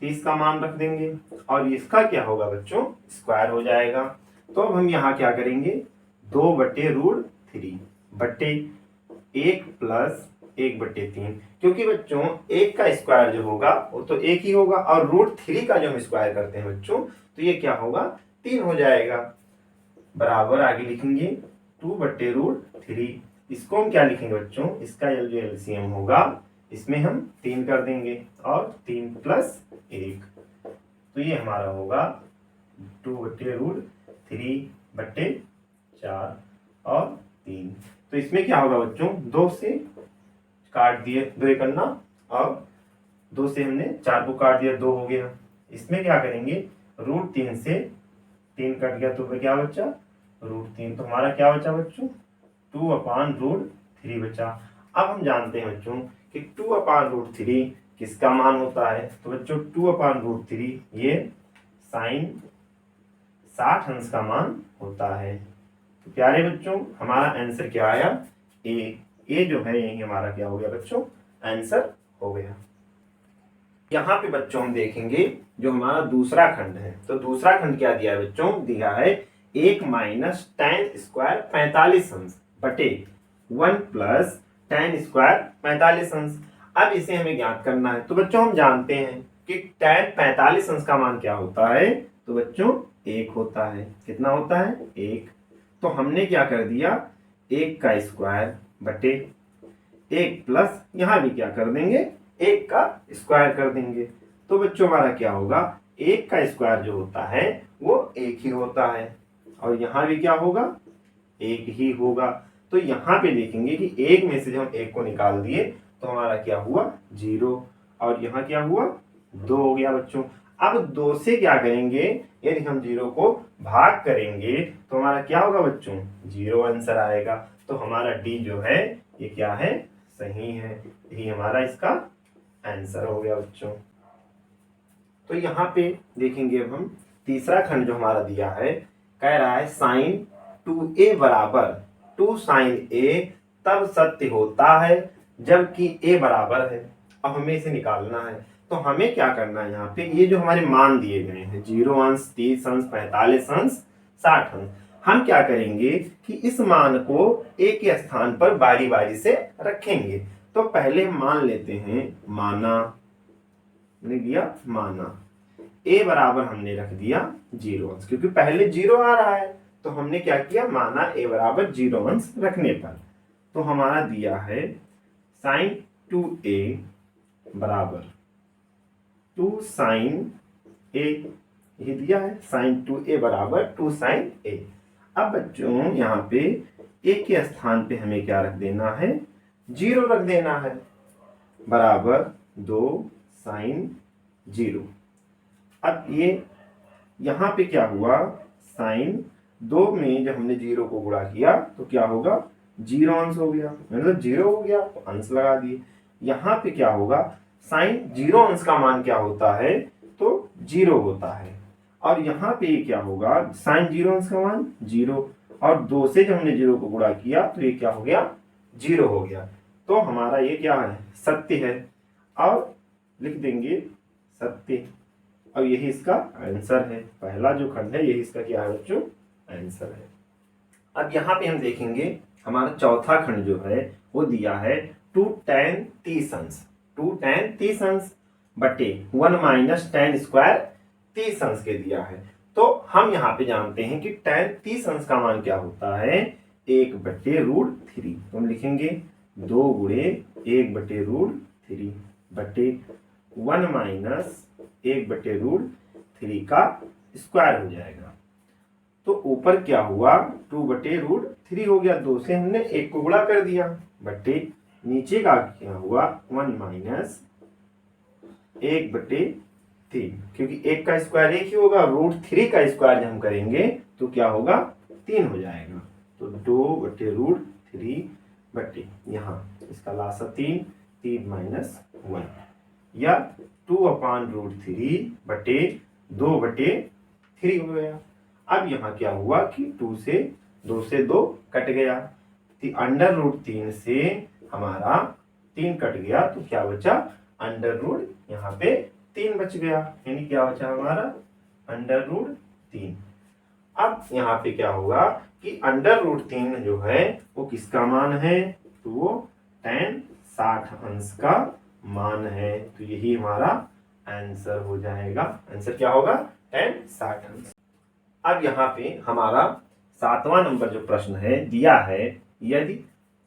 Speaker 1: 30 का मान रख देंगे, और इसका क्या होगा बच्चों स्क्वायर हो जाएगा। तो अब हम यहाँ क्या करेंगे 2/√3 बटे 1 प्लस 1/3, क्योंकि बच्चों 1 का स्क्वायर जो होगा वो तो 1 ही होगा, और √3 का जो हम स्क्वायर करते हैं बच्चों तो ये क्या होगा 3 हो जाएगा, बराबर आगे लिखेंगे 2/√3। इसको हम क्या लिखेंगे बच्चों, इसका जो एलसीएम होगा इसमें हम 3 कर देंगे, और 3 + 1, तो ये हमारा होगा 2/√3/4 और 3। तो इसमें क्या होगा बच्चों 2 से काट दिए 2 एकन्ना, और 2 से हमने 4 को काट दिया 2 हो गया। इसमें क्या करेंगे √3 से 3 कट गया तो क्या बचा √3, तो हमारा क्या बचा बच्चों 2/√3 बचा। अब हम जानते हैं बच्चों कि 2/√3 किसका मान होता है, तो बच्चों 2/√3 ये sin 60 अंश का मान होता है। तो प्यारे बच्चों हमारा आंसर क्या आया ए जो है यही हमारा क्या हो गया बच्चों आंसर हो गया। यहाँ पे बच्चों हम देखेंगे जो हमारा दूसरा खंड है, तो दूसरा खंड क्या दिया है बच्चों, दिया है 1 माइनस tan स्क्वायर 45 अंश बटे 1 प्लस tan स्क्वायर 45 अंश। अब इसे हमें ज्ञात करना है, तो बच्चों हम जानते हैं कि tan 45 अंश का मान क्या होता है, तो बच्चों 1 होता है। कितना होता है 1, तो हमने क्या कर दिया 1 का स्क्वायर बटे 1 प्लस यहाँ भी क्या कर देंगे 1 का स्क्वायर कर देंगे। तो बच्चों हमारा क्या होगा 1 का स्क्वायर जो होता है वो 1 ही होता है, और यहाँ भी क्या होगा 1 ही होगा। तो यहाँ पे देखेंगे कि 1 में से जब हम 1 को निकाल दिए तो हमारा क्या हुआ 0, और यहाँ क्या हुआ 2 हो गया बच्चों। अब 2 से क्या करेंगे, यदि हम 0 को भाग करेंगे तो हमारा क्या होगा बच्चों 0 आंसर आएगा। तो हमारा डी जो है ये क्या है सही है, यही हमारा इसका आंसर हो गया बच्चों। तो यहाँ पे देखेंगे अब हम तीसरा खंड जो हमारा दिया है, कह रहा है साइन 2a बराबर 2 साइन a तब सत्य होता है जबकि a बराबर है। अब हमें इसे निकालना है, तो हमें क्या करना है, यहाँ पे ये जो हमारे मान दिए गए हैं 0 अंश, 30 अंश, 45 अंश, 60 अंश, हम क्या करेंगे कि इस मान को a के स्थान पर बारी बारी से रखेंगे। तो पहले हम मान लेते हैं, माना, हमने दिया माना a बराबर हमने रख दिया 0 अंश, क्योंकि पहले 0 आ रहा है, तो हमने क्या किया, माना a बराबर 0 अंश रखने पर। तो हमारा दिया है साइन 2a बराबर 2 साइन a, ये दिया है साइन 2a बराबर 2 साइन a। अब बच्चों यहाँ पे a के स्थान पे हमें क्या रख देना है, 0 रख देना है, बराबर 2 साइन 0। अब ये यहाँ पे क्या हुआ, साइन 2 में जब हमने 0 को गुणा किया तो क्या होगा, 0 अंश हो गया, मतलब 0 हो गया तो अंश लगा दिए। यहाँ पे क्या होगा, साइन 0 अंश का मान क्या होता है, तो 0 होता है। और यहाँ पे क्या होगा, साइन 0 अंश का मान 0, और 2 से जब हमने 0 को गुणा किया तो ये क्या हो गया, 0 हो गया। तो हमारा ये क्या है, सत्य है, और लिख देंगे सत्य। अब यही इसका आंसर है, पहला जो खंड है यही इसका क्या है बच्चों, आंसर है। अब यहाँ पे हम देखेंगे हमारा चौथा खंड जो है वो दिया है 2 tan 30 अंश, 2 tan 30 अंश बटे 1 माइनस tan स्क्वायर 30 अंश के दिया है। तो हम यहाँ पे जानते हैं कि tan 30 अंश का मान क्या होता है, 1 बटे रूट 3। तो हम लिखेंगे 2 गुणे 1 बटे रूट 3 बटे 1 माइनस 1 बटे रूट 3 का स्क्वायर हो जाएगा। तो ऊपर क्या हुआ, 2 बटे रूट 3 हो गया, 2 से हमने 1 को गुणा कर दिया, बटे नीचे का क्या हुआ, 1 माइनस 1 बटे 3, क्योंकि 1 का स्क्वायर 1 ही होगा, रूट 3 का स्क्वायर जब हम करेंगे तो क्या होगा, 3 हो जाएगा। तो 2 बटे रूट 3 बटे यहाँ इसका लासा 3 माइनस 1, या 2 अपान रूट 3 बटे 2 बटे 3 हो गया। अब यहाँ क्या हुआ कि 2 से 2 कट गया, अंडर रूट 3 से हमारा 3 कट गया, तो क्या बचा, अंडर रूट यहाँ पे 3 बच गया, यानी क्या बचा हमारा, अंडर रूट 3। अब यहाँ पे क्या होगा कि अंडर रूट 3 जो है वो किसका मान है, तो वो tan 60 अंश का मान है। तो यही हमारा आंसर हो जाएगा, आंसर क्या होगा, tan 60 अंश। अब यहाँ पे हमारा 7वां नंबर जो प्रश्न है दिया है, यदि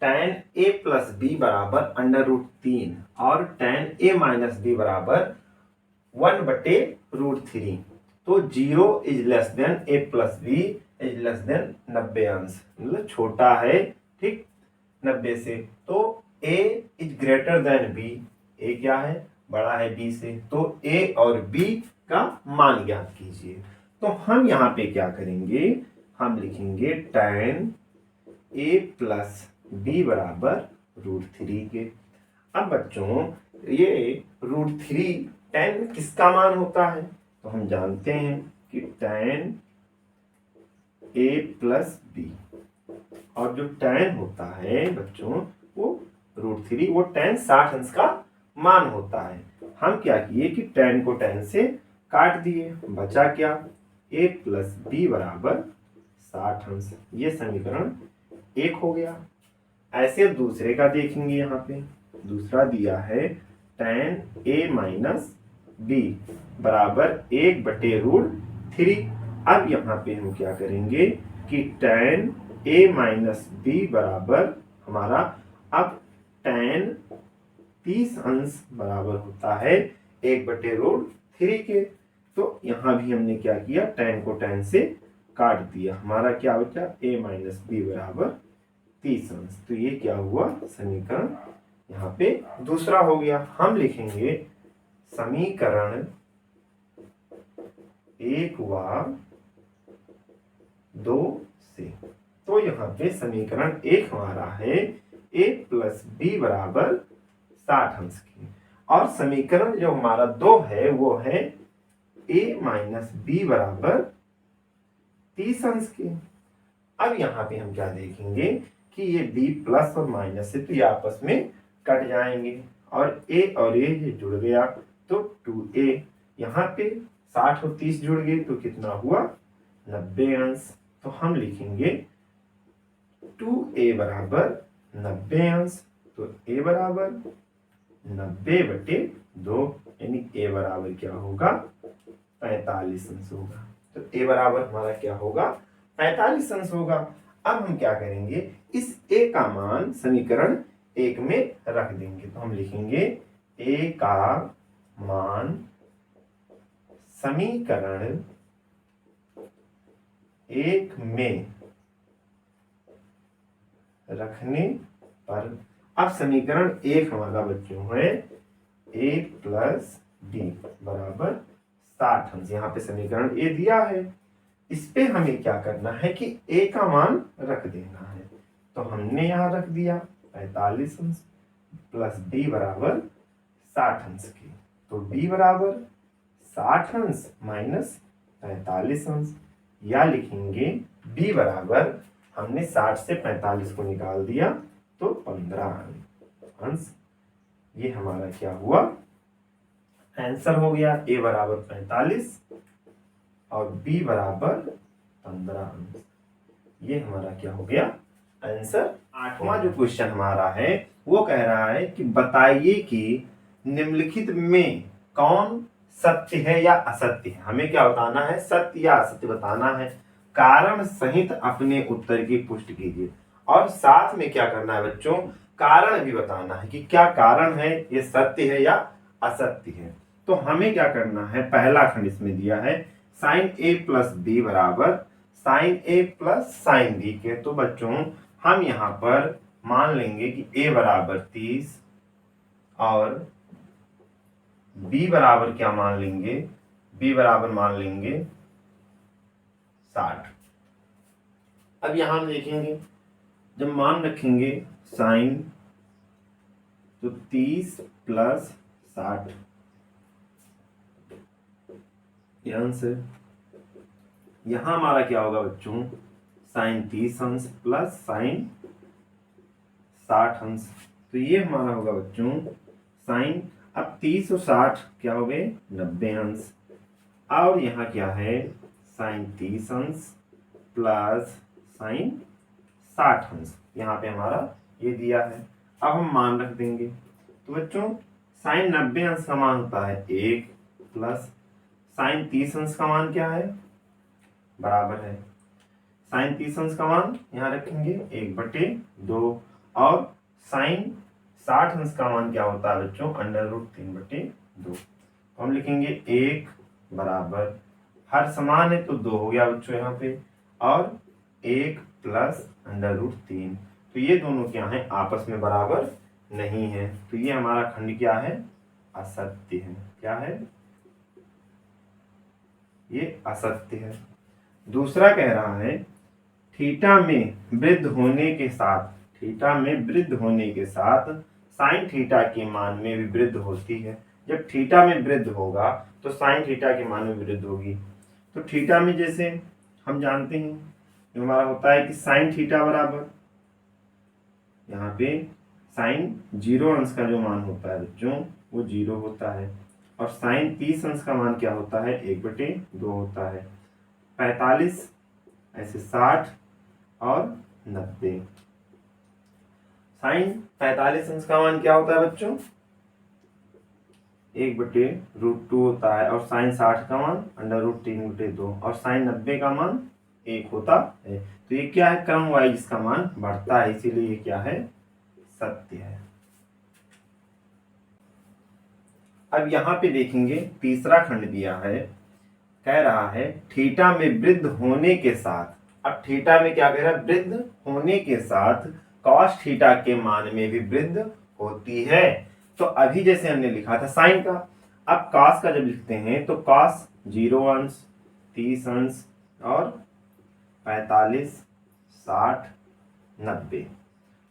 Speaker 1: tan a प्लस बी बराबर अंडर रूट 3 और tan a माइनस बी बराबर 1 बटे रूट 3, तो 0 is less than a plus B is less than 90 अंश, मतलब छोटा है, ठीक, 90 से। तो a is greater than b, a क्या है, बड़ा है b से, तो a और b का मान ज्ञात कीजिए। तो हम यहाँ पे क्या करेंगे, हम लिखेंगे tan a प्लस b बराबर रूट 3 के। अब बच्चों ये रूट 3 tan किसका मान होता है, तो हम जानते हैं कि tan a प्लस b, और जो tan होता है बच्चों वो रूट 3, वो tan 60 अंश का मान होता है। हम क्या किए कि tan को tan से काट दिए, बचा क्या, a प्लस बी बराबर 60 अंश, ये समीकरण 1 हो गया। ऐसे दूसरे का देखेंगे, यहाँ पे दूसरा दिया है tan a माइनस बी बराबर 1 बटे रूट 3। अब यहाँ पे हम क्या करेंगे कि tan a माइनस बी बराबर हमारा, अब tan 30 अंश बराबर होता है 1 बटे रूट 3 के। तो यहाँ भी हमने क्या किया, tan को tan से काट दिया, हमारा क्या बचा, a माइनस बी बराबर 30 अंश। तो ये क्या हुआ, समीकरण यहाँ पे दूसरा हो गया। हम लिखेंगे समीकरण 1 व 2 से। तो यहाँ पे समीकरण 1 हमारा है a प्लस बी बराबर 60 अंश की, और समीकरण जो हमारा 2 है वो है a माइनस बी बराबर 30 अंश के। अब यहाँ पे हम क्या देखेंगे कि ये b प्लस और माइनस है तो ये आपस में कट जाएंगे और a और a ये जुड़ गया तो 2a। यहाँ पे 60 और 30 जुड़ गए तो कितना हुआ 90 अंश। तो हम लिखेंगे 2a बराबर 90 अंश। तो a बराबर 90/2 यानी a बराबर क्या होगा 45 अंश होगा। तो a बराबर हमारा क्या होगा 45 अंश होगा। अब हम क्या करेंगे इस a का मान समीकरण 1 में रख देंगे। तो हम लिखेंगे a का मान समीकरण 1 में रखने पर, अब समीकरण 1 हमारा बच्चों है a प्लस b बराबर 60 अंश। यहाँ पे समीकरण a दिया है, इस पे हमें क्या करना है कि a का मान रख देना है। तो हमने यहाँ रख दिया 45 अंश प्लस b बराबर 60 अंश की। तो b बराबर 60 अंश माइनस 45 अंश, या लिखेंगे b बराबर हमने 60 से 45 को निकाल दिया तो 15 अंश। ये हमारा क्या हुआ आंसर हो गया a बराबर 45 और b बराबर 15 अंश। ये हमारा क्या हो गया आंसर। 8वां जो क्वेश्चन हमारा है वो कह रहा है कि बताइए कि निम्नलिखित में कौन सत्य है या असत्य है। हमें क्या बताना है सत्य या असत्य बताना है। कारण सहित अपने उत्तर की पुष्टि कीजिए और साथ में क्या करना है बच्चों कारण भी बताना है कि क्या कारण है ये सत्य है या असत्य है। तो हमें क्या करना है पहला खंड इसमें दिया है साइन a प्लस बी बराबर sine a plus sine B के। तो बच्चों हम यहाँ पर मान लेंगे कि a बराबर 30 और b बराबर क्या मान लेंगे b बराबर मान लेंगे 60। अब यहां हम देखेंगे जब मान रखेंगे साइन तो 30 प्लस 60 आंसर। यहां हमारा क्या होगा बच्चों साइन 30 अंश प्लस साइन 60 अंश। तो ये हमारा होगा बच्चों साइन, अब 30 और 60 क्या हो गए 90 अंश। और यहाँ क्या है साइन 30 अंश प्लस साइन 60 अंश। यहाँ पे हमारा ये दिया है। अब हम मान रख देंगे तो बच्चों साइन 90 अंश का मान होता है 1 प्लस साइन 30 अंश का मान क्या है बराबर है साइन 30 अंश का मान यहाँ रखेंगे 1/2 और साइन 60 अंश का मान क्या होता है बच्चों √3/2। हम लिखेंगे 1 बराबर हर समान है तो 2 हो गया बच्चों यहाँ पे और 1 प्लस √3। तो ये दोनों क्या है आपस में बराबर नहीं है। तो ये हमारा खंड क्या है असत्य है। क्या है ये असत्य है। दूसरा कह रहा है थीटा में वृद्ध होने के साथ थीटा में वृद्ध होने के साथ साइन थीटा के मान में भी वृद्ध होती है। जब थीटा में वृद्ध होगा तो साइन थीटा के मान में वृद्ध होगी। तो थीटा में जैसे हम जानते हैं जो हमारा होता है कि साइन थीटा बराबर यहाँ पे साइन 0 अंश का जो मान होता है बच्चों वो 0 होता है और साइन 30 अंश का मान क्या होता है 1/2 होता है। 45 ऐसे 60 और 90। साइन 45 अंश का मान क्या होता है बच्चों 1/√2 होता है और साइन 60 का मान √3/2 और साइन 90 का मान 1 होता है। तो ये क्या है क्रम वाइज इसका मान बढ़ता है इसीलिए ये क्या है सत्य है। अब यहाँ पे देखेंगे तीसरा खंड दिया है कह रहा है थीटा में वृद्ध होने के साथ। अब थीटा में क्या कह रहा है वृद्ध होने के साथ कॉस थीटा के मान में भी वृद्ध होती है। तो अभी जैसे हमने लिखा था साइन का, अब कॉस का जब लिखते हैं तो कॉस 0 अंश 30 अंश और 45 60 90।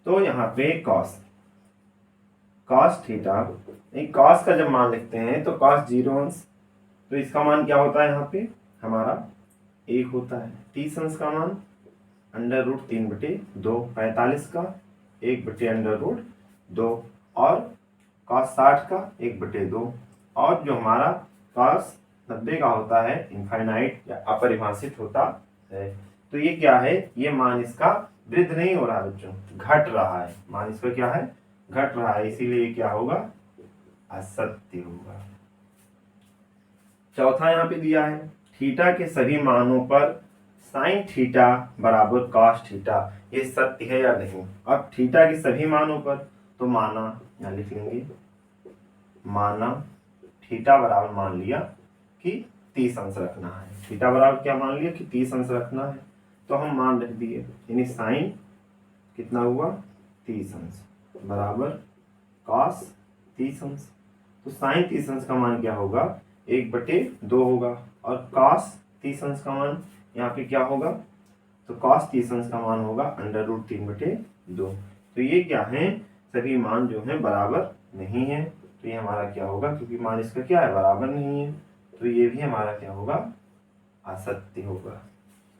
Speaker 1: तो यहाँ पे कॉस थीटा कॉस का जब मान लिखते हैं तो कॉस 0 अंश तो इसका मान क्या होता है यहाँ पे हमारा 1 होता है। 30 अंश का मान √3/2, 45 का 1/√2 और cos 60 का 1/2 और जो हमारा cos 90 का होता है इनफाइनाइट या अपरिभाषित होता है। तो ये क्या है, ये मान इसका वृद्ध नहीं हो रहा बच्चों, घट रहा है। मान इसका क्या है, घट रहा है, इसीलिए क्या होगा, असत्य होगा। चौथा यहाँ पे दिया है थीटा के सभी मानों पर साइन थीटा बराबर कॉस थीटा, ये सत्य है या नहीं। अब थीटा के सभी मानों पर, तो माना यहाँ लिख लेंगे, माना थीटा बराबर मान लिया कि 30 अंश रखना है। थीटा बराबर क्या मान लिया कि 30 अंश रखना है, तो हम मान रख दिए, यानी साइन कितना हुआ 30 अंश बराबर कॉस 30 अंश। तो साइन 30 अंश का मान क्या होगा, 1/2 होगा और कॉस 30 अंश का मान यहाँ पे क्या होगा, तो कॉस 30 अंश का मान होगा √3/2। तो ये क्या है, सभी मान जो है बराबर नहीं है, तो ये हमारा क्या होगा, क्योंकि मान इसका क्या है, बराबर नहीं है, तो ये भी हमारा क्या होगा, असत्य होगा।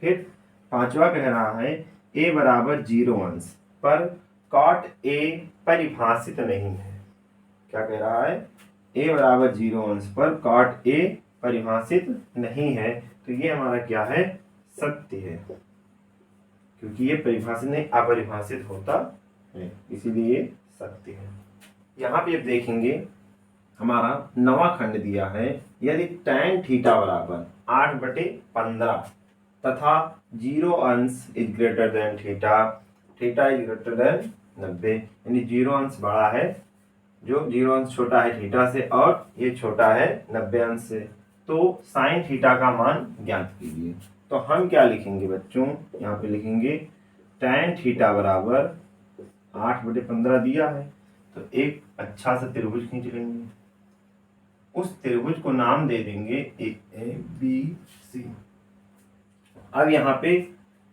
Speaker 1: फिर पांचवा कह रहा है a बराबर 0 अंश पर cot a परिभाषित नहीं है। क्या कह रहा है, a बराबर 0 अंश पर cot a परिभाषित नहीं है, तो ये हमारा क्या है, सत्य है, क्योंकि ये परिभाषित नहीं अपरिभाषित होता है, इसीलिए सत्य है। यहाँ पे अब देखेंगे हमारा 9वां खंड दिया है, यदि tan थीटा बराबर 8/15 तथा 0 अंश is greater than theta, theta is greater than 90, यानी 0 अंश बड़ा है, जो 0 अंश छोटा है थीटा से और ये छोटा है 90 अंश से, तो साइन थीटा का मान ज्ञात कीजिए। तो हम क्या लिखेंगे बच्चों, यहाँ पे लिखेंगे tan थीटा बराबर 8/15 दिया है, तो एक अच्छा सा त्रिभुज खींच लेंगे, उस त्रिभुज को नाम दे देंगे ABC। अब यहाँ पे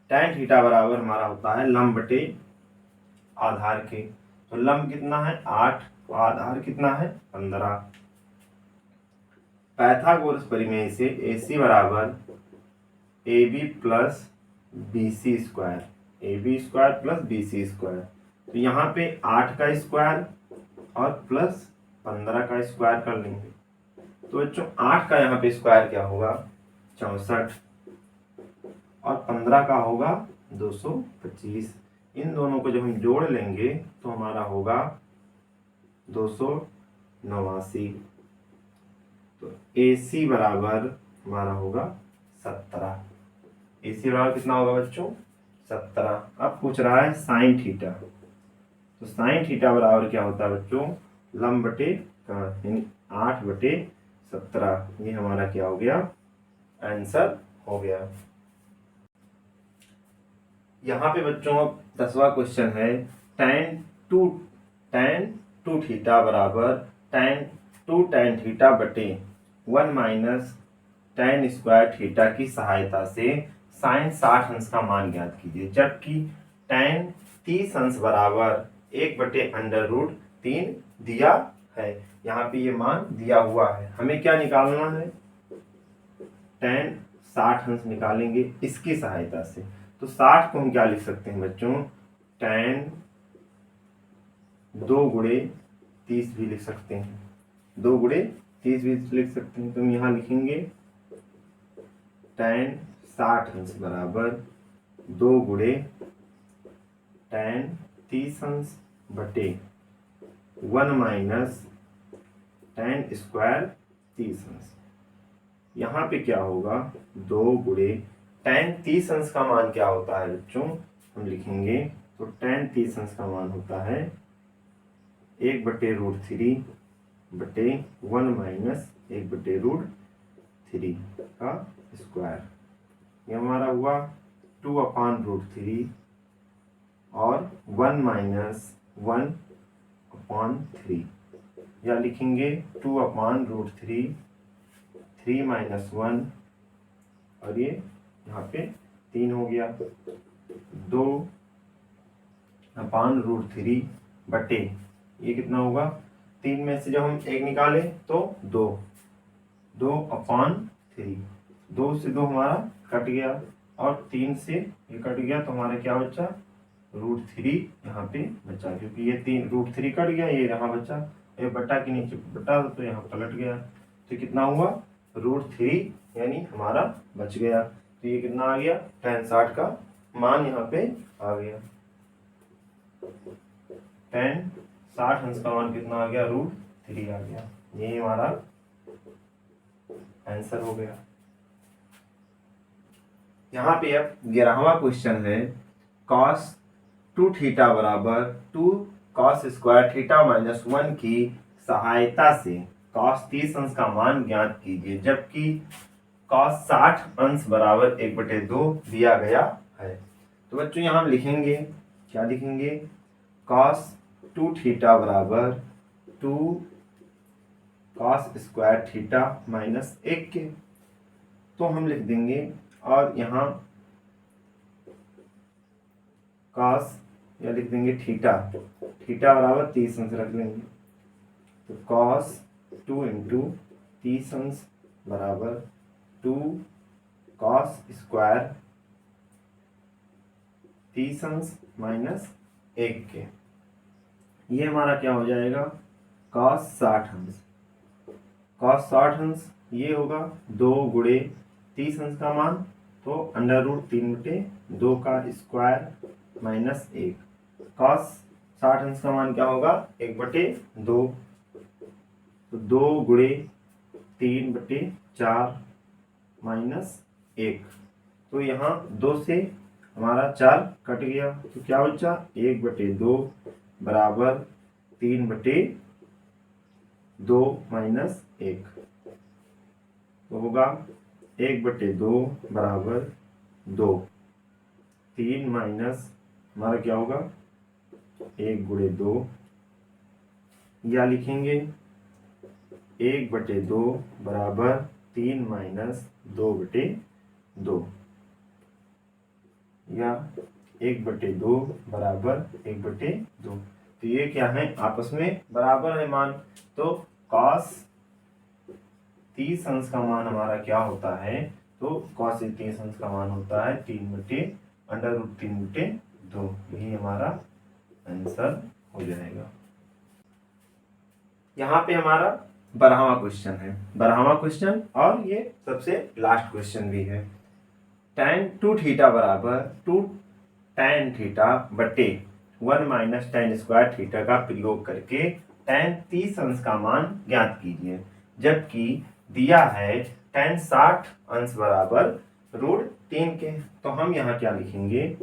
Speaker 1: tan थीटा बराबर हमारा होता है लंब बटे आधार के, तो लंब कितना है 8, आधार कितना है 15। पाइथागोरस प्रमेय से AC बराबर AB plus BC square, AB square plus BC square, तो यहाँ पे 8 का स्क्वायर और प्लस 15 का स्क्वायर कर लेंगे, तो बच्चों 8 का यहाँ पे स्क्वायर क्या होगा 64 और 15 का होगा 225। इन दोनों को जब हम जोड़ लेंगे तो हमारा होगा 289। तो AC बराबर हमारा होगा 17। AC बराबर कितना होगा बच्चों 17। अब पूछ रहा है साइन थीटा, तो साइन थीटा बराबर क्या होता है बच्चों, लंब बटे यानी 8/17, ये हमारा क्या हो गया, आंसर हो गया। यहाँ पे बच्चों अब 10वां क्वेश्चन है tan 2 थीटा बराबर tan 2 बटे 1 माइनस tan स्क्वायर थीटा की सहायता से साइन 60 अंश का मान ज्ञात कीजिए, जबकि tan 30 अंश बराबर 1/√3 दिया है। यहाँ पे ये मान दिया हुआ है, हमें क्या निकालना है, tan 60 अंश निकालेंगे इसकी सहायता से। तो 60 को हम क्या लिख सकते हैं बच्चों, tan 2 गुणे 30 भी लिख सकते हैं, 2 गुणे 30 भी लिख सकते हैं। तो हम यहाँ लिखेंगे tan 60 अंश बराबर 2 गुणे tan 30 अंश बटे 1 माइनस tan स्क्वायर 30 अंश। यहाँ पे क्या होगा 2 गुणे tan 30 अंश का मान क्या होता है बच्चों, हम लिखेंगे तो tan 30 अंश का मान होता है 1/√3 बटे 1 माइनस 1/√3 का स्क्वायर, ये हमारा हुआ 2/√3 और 1 माइनस 1/3, या लिखेंगे 2/√3, 3 माइनस 1 और ये यहाँ पे 3 हो गया, 2/√3 बटे ये कितना होगा, 3 में से जब हम 1 निकालें तो 2, 2/3। 2 से 2 हमारा कट गया और 3 से ये कट गया तो हमारा क्या बचा, √3 यहाँ पे बचा, क्योंकि ये 3 √3 कट गया, ये यहाँ बचा, ये बटा के नीचे बटा तो यहाँ पलट गया, तो कितना हुआ √3 यानी हमारा बच गया। तो ये कितना आ गया, tan 60 का मान यहाँ पे आ गया। tan 60 अंश का मान कितना आ गया, √3 आ गया। ये हमारा आंसर हो गया। यहाँ पे अब 11वां क्वेश्चन है, cos 2θ बराबर 2 cos स्क्वायर थीटा -1 की सहायता से cos 30 अंश का मान ज्ञात कीजिए, जबकि cos 60 अंश बराबर 1/2 दिया गया है। तो बच्चों यहाँ हम लिखेंगे, क्या लिखेंगे, cos 2θ बराबर 2 cos स्क्वायर थीटा -1 के, तो हम लिख देंगे, और यहाँ cos या लिख देंगे थीटा, थीटा बराबर 30 अंश रख लेंगे, तो cos 2 इंटू 30 अंश बराबर 2 cos स्क्वायर 30 अंश -1 के, ये हमारा क्या हो जाएगा, cos 60 अंश। cos 60 अंश ये होगा 2 गुणे 30 अंश का मान, तो √3/2 का स्क्वायर -1। cos 60 अंश का मान क्या होगा, 1/2, तो 2 गुणे 3/4 -1, तो यहाँ 2 से हमारा 4 कट गया, तो क्या बचा, 1/2 बराबर 3/2 -1, तो होगा 1/2 बराबर 2, 3 माइनस हमारा क्या होगा, 1 गुणे 2, या लिखेंगे 1/2 बराबर 3 माइनस 2/2, या 1/2 बराबर 1/2। तो ये क्या है, आपस में बराबर है मान, तो cos 30 अंश का मान हमारा क्या होता है, तो cos 30 अंश का मान होता है 3/√3/2, यही हमारा आंसर हो जाएगा। यहाँ पे हमारा 12वां क्वेश्चन है, 12वां क्वेश्चन, और ये सबसे लास्ट क्वेश्चन भी है। tan 2θ बराबर 2 tan θ बटे 1 माइनस tan स्क्वायर थीटा का प्रयोग करके tan 30 अंश का मान ज्ञात कीजिए, जबकि दिया है tan 60 अंश बराबर √3 के। तो हम यहाँ क्या लिखेंगे,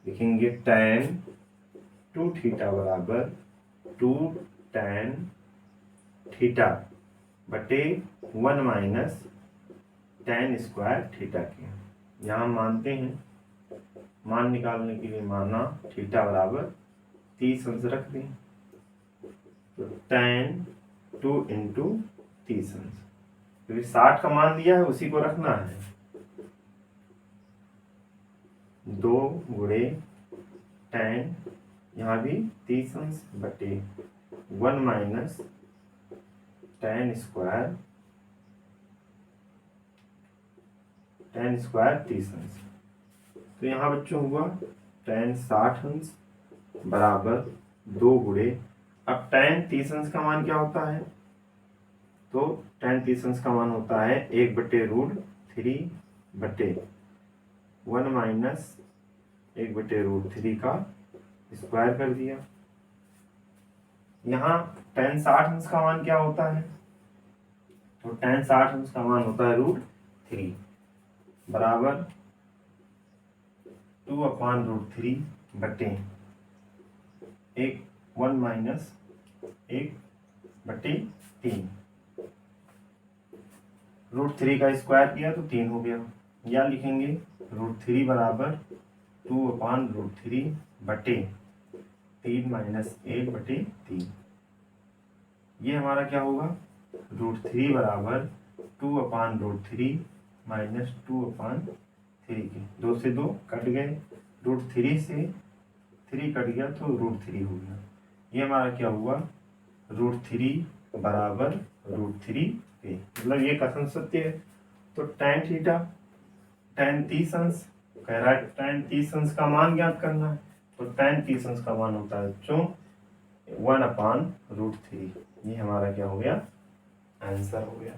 Speaker 1: लिखेंगे tan 2θ बराबर 2 tan थीटा बटे 1 माइनस tan स्क्वायर थीटा के। यहाँ मानते हैं, मान निकालने के लिए माना थीटा बराबर 30 अंश रख दें, तो tan 2 इंटू 30 अंश, क्योंकि 60 का मान दिया है उसी को रखना है, 2 गुणे tan यहाँ भी 30 अंश बटे 1 माइनस tan स्क्वायर 30 अंश। तो यहाँ बच्चों हुआ tan 60 अंश बराबर 2 गुणे, अब tan 30 अंश का मान क्या होता है, तो tan 30 अंश का मान होता है 1/√3 बटे 1 माइनस 1/√3 का स्क्वायर कर दिया। यहाँ tan 60 अंश का मान क्या होता है, तो tan 60 अंश का मान होता है √3 बराबर 2/√3 बटे 1 माइनस 1/3, √3 का स्क्वायर किया तो 3 हो गया, या लिखेंगे √3 बराबर 2/√3 बटे 3 माइनस 1/3। ये हमारा क्या होगा, √3 बराबर 2/√3 माइनस 2/3 के, 2 से 2 कट गए, √3 से 3 कट गया तो √3 हो गया। ये हमारा क्या हुआ, √3 बराबर √3 3, मतलब ये कथन सत्य है। तो tan थीटा, tan 30 अंश, कह रहा है tan 30 अंश का मान ज्ञात करना है, तो tan 30 अंश का मान होता है बच्चों 1/√3। ये हमारा क्या हो गया, आंसर हो गया।